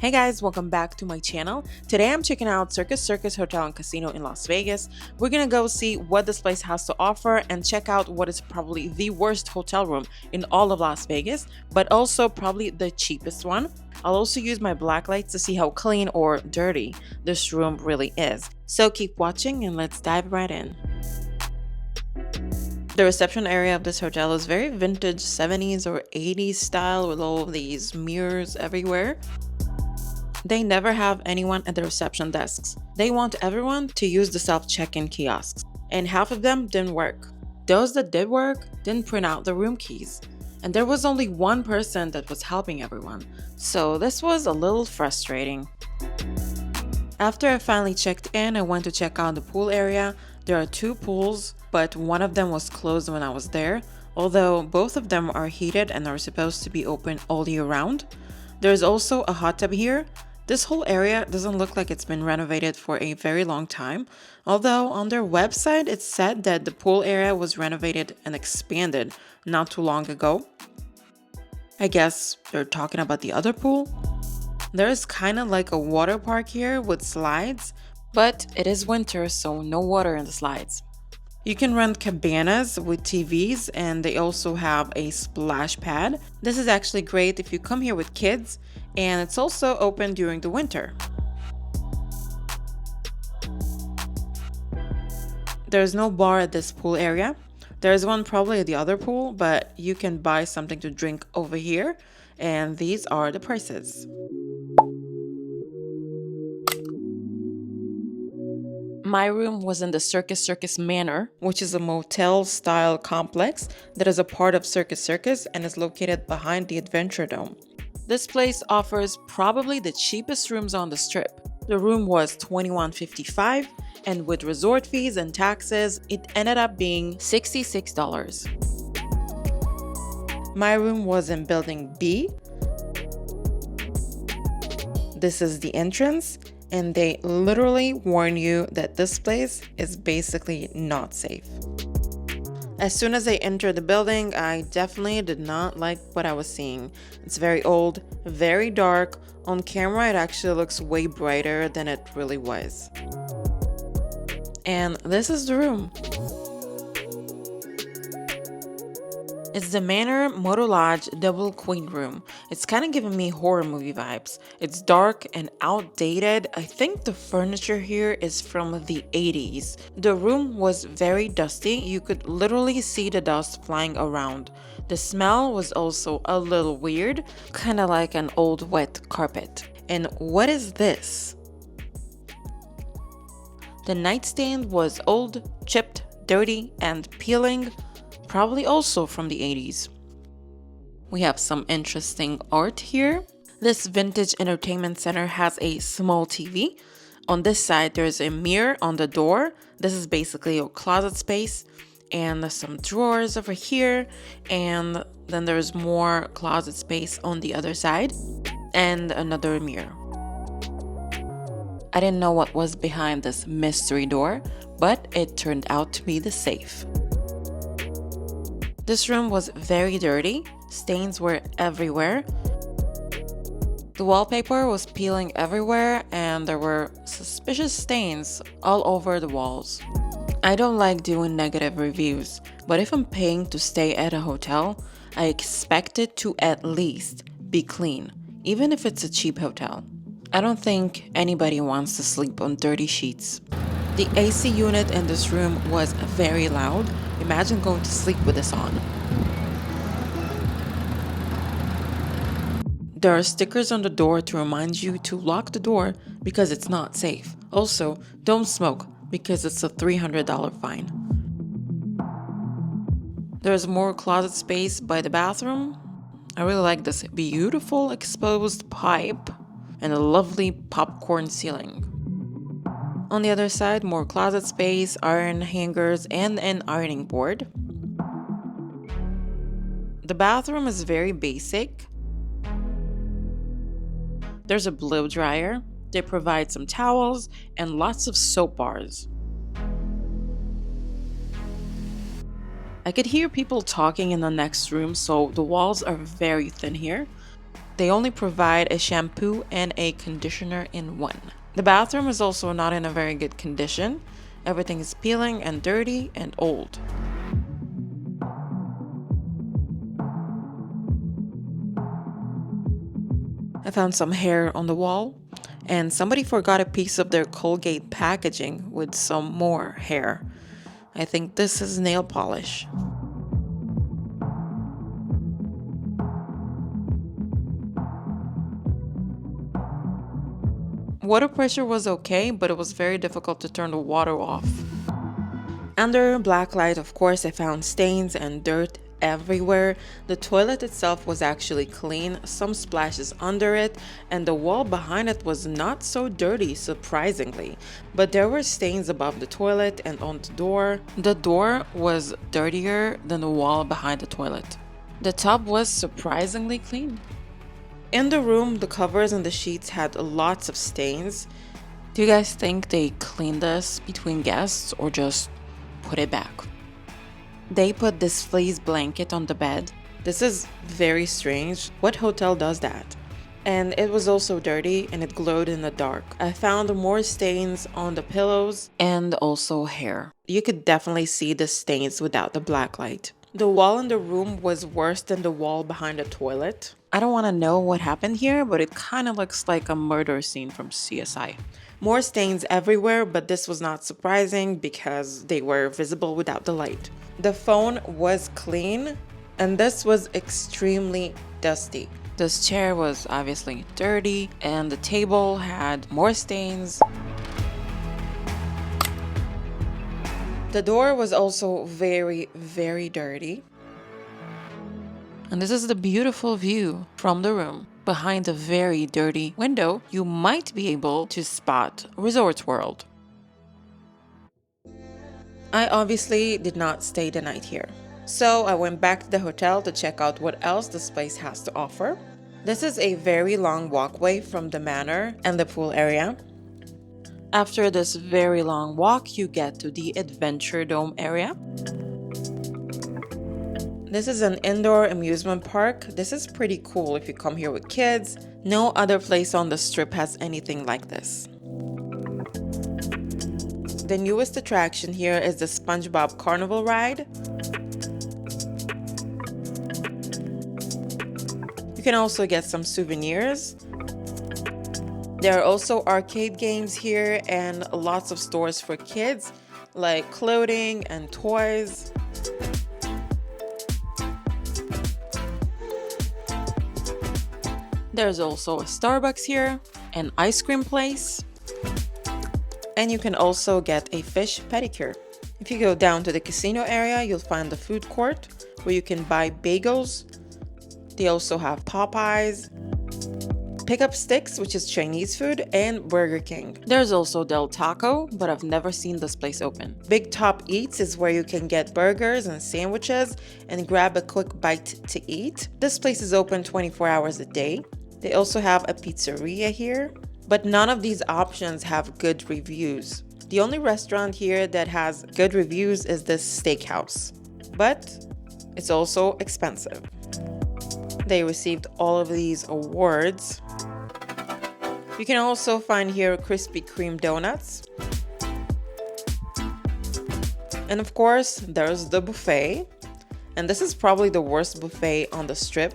Hey guys, welcome back to my channel. Today I'm checking out Circus Circus Hotel and Casino in Las Vegas. We're gonna go see what this place has to offer and check out what is probably the worst hotel room in all of Las Vegas, but also probably the cheapest one. I'll also use my Blacklight to see how clean or dirty this room really is. So keep watching and let's dive right in. The reception area of this hotel is very vintage 70s or 80s style with all of these mirrors everywhere. They never have anyone at the reception desks. They want everyone to use the self-check-in kiosks, and half of them didn't work. Those that did work didn't print out the room keys, and there was only one person that was helping everyone, so this was a little frustrating. After I finally checked in, I went to check out the pool area. There are two pools, but one of them was closed when I was there, although both of them are heated and are supposed to be open all year round. There's also a hot tub here. This whole area doesn't look like it's been renovated for a very long time, although on their website it said that the pool area was renovated and expanded not too long ago. I guess they're talking about the other pool. There's kind of like a water park here with slides, but it is winter, so no water in the slides. You can rent cabanas with TVs, and they also have a splash pad. This is actually great if you come here with kids, and it's also open during the winter. There's no bar at this pool area. There's one probably at the other pool, but you can buy something to drink over here, and these are the prices. My room was in the Circus Circus Manor, which is a motel-style complex that is a part of Circus Circus and is located behind the Adventure Dome. This place offers probably the cheapest rooms on the strip. The room was $21.55, and with resort fees and taxes, it ended up being $66. My room was in Building B. This is the entrance. And they literally warn you that this place is basically not safe. As soon as I entered the building, I definitely did not like what I was seeing. It's very old, very dark. On camera, it actually looks way brighter than it really was. And this is the room. It's the Manor Moto Lodge Double Queen Room. It's kind of giving me horror movie vibes. It's dark and outdated. I think the furniture here is from the 80s. The room was very dusty. You could literally see the dust flying around. The smell was also a little weird, kind of like an old wet carpet. And what is this? The nightstand was old, chipped, dirty, and peeling. Probably also from the 80s. We have some interesting art here. This vintage entertainment center has a small TV. On this side, there's a mirror on the door. This is basically a closet space. And there's some drawers over here. And then there's more closet space on the other side. And another mirror. I didn't know what was behind this mystery door, but it turned out to be the safe. This room was very dirty. Stains were everywhere. The wallpaper was peeling everywhere, and there were suspicious stains all over the walls. I don't like doing negative reviews, but if I'm paying to stay at a hotel, I expect it to at least be clean, even if it's a cheap hotel. I don't think anybody wants to sleep on dirty sheets. The AC unit in this room was very loud. Imagine going to sleep with this on. There are stickers on the door to remind you to lock the door because it's not safe. Also, don't smoke because it's a $300 fine. There's more closet space by the bathroom. I really like this beautiful exposed pipe and a lovely popcorn ceiling. On the other side, more closet space, iron hangers, and an ironing board. The bathroom is very basic. There's a blow dryer. They provide some towels and lots of soap bars. I could hear people talking in the next room, so the walls are very thin here. They only provide a shampoo and a conditioner in one. The bathroom is also not in a very good condition. Everything is peeling and dirty and old. I found some hair on the wall, and somebody forgot a piece of their Colgate packaging with some more hair. I think this is nail polish. Water pressure was okay, but it was very difficult to turn the water off. Under Blacklight, of course, I found stains and dirt everywhere. The toilet itself was actually clean, some splashes under it, and the wall behind it was not so dirty, surprisingly. But there were stains above the toilet and on the door. The door was dirtier than the wall behind the toilet. The tub was surprisingly clean. In the room, the covers and the sheets had lots of stains. Do you guys think they cleaned this between guests or just put it back? They put this fleece blanket on the bed. This is very strange. What hotel does that? And it was also dirty and it glowed in the dark. I found more stains on the pillows and also hair. You could definitely see the stains without the blacklight. The wall in the room was worse than the wall behind the toilet. I don't want to know what happened here, but it kind of looks like a murder scene from CSI. More stains everywhere, but this was not surprising because they were visible without the light. The phone was clean, and this was extremely dusty. This chair was obviously dirty, and the table had more stains. The door was also very, very dirty. And this is the beautiful view from the room. Behind a very dirty window, you might be able to spot Resorts World. I obviously did not stay the night here. So I went back to the hotel to check out what else this place has to offer. This is a very long walkway from the Manor and the pool area. After this very long walk, you get to the Adventure Dome area. This is an indoor amusement park. This is pretty cool if you come here with kids. No other place on the strip has anything like this. The newest attraction here is the SpongeBob Carnival ride. You can also get some souvenirs. There are also arcade games here and lots of stores for kids, like clothing and toys. There's also a Starbucks here, an ice cream place, and you can also get a fish pedicure. If you go down to the casino area, you'll find the food court where you can buy bagels. They also have Popeyes, Pickup Sticks, which is Chinese food, and Burger King. There's also Del Taco, but I've never seen this place open. Big Top Eats is where you can get burgers and sandwiches and grab a quick bite to eat. This place is open 24 hours a day. They also have a pizzeria here, but none of these options have good reviews. The only restaurant here that has good reviews is this steakhouse, but it's also expensive. They received all of these awards. You can also find here Krispy Kreme donuts. And of course, there's the buffet. And this is probably the worst buffet on the strip,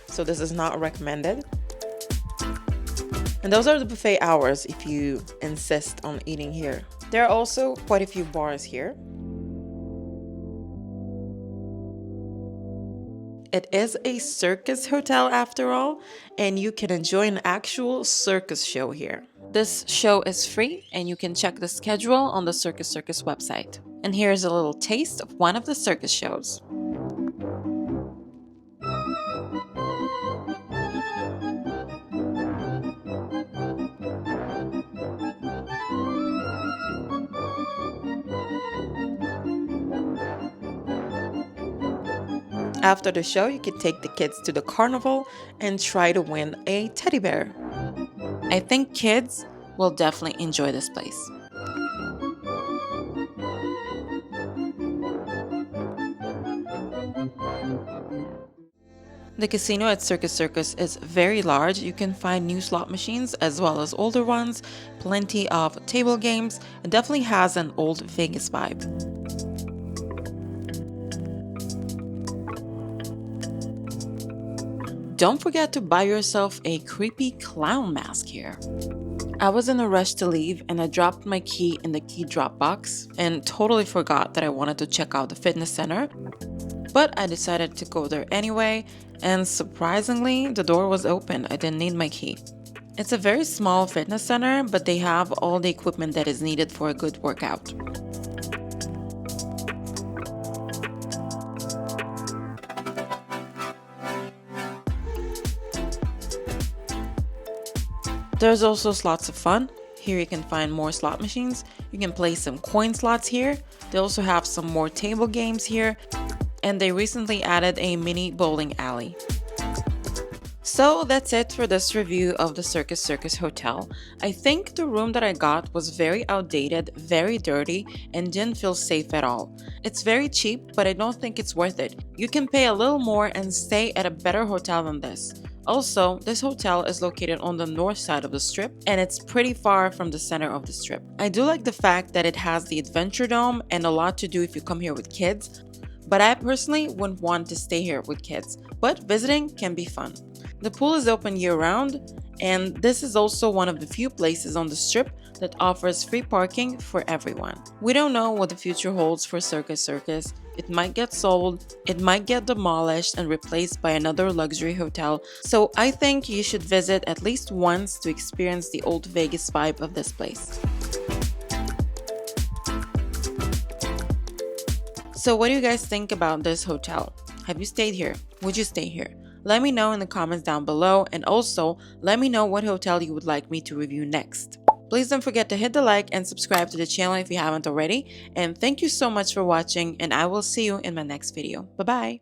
so this is not recommended. And those are the buffet hours if you insist on eating here. There are also quite a few bars here. It is a circus hotel after all, and you can enjoy an actual circus show here. This show is free, and you can check the schedule on the Circus Circus website. And here's a little taste of one of the circus shows. After the show, you can take the kids to the carnival and try to win a teddy bear. I think kids will definitely enjoy this place. The casino at Circus Circus is very large. You can find new slot machines as well as older ones, plenty of table games. It definitely has an old Vegas vibe. Don't forget to buy yourself a creepy clown mask here. I was in a rush to leave and I dropped my key in the key drop box and totally forgot that I wanted to check out the fitness center. But I decided to go there anyway, and surprisingly, the door was open. I didn't need my key. It's a very small fitness center, but they have all the equipment that is needed for a good workout. There's also slots of fun. Here you can find more slot machines. You can play some coin slots here. They also have some more table games here. And they recently added a mini bowling alley. So that's it for this review of the Circus Circus Hotel. I think the room that I got was very outdated, very dirty, and didn't feel safe at all. It's very cheap, but I don't think it's worth it. You can pay a little more and stay at a better hotel than this. Also, this hotel is located on the north side of the strip, and it's pretty far from the center of the strip. I do like the fact that it has the Adventure Dome and a lot to do if you come here with kids, but I personally wouldn't want to stay here with kids, but visiting can be fun. The pool is open year-round, and this is also one of the few places on the strip that offers free parking for everyone. We don't know what the future holds for Circus Circus. It might get sold, it might get demolished and replaced by another luxury hotel, so I think you should visit at least once to experience the old Vegas vibe of this place. So what do you guys think about this hotel? Have you stayed here? Would you stay here? Let me know in the comments down below, and also let me know what hotel you would like me to review next. Please don't forget to hit the like and subscribe to the channel if you haven't already, and thank you so much for watching, and I will see you in my next video. Bye bye!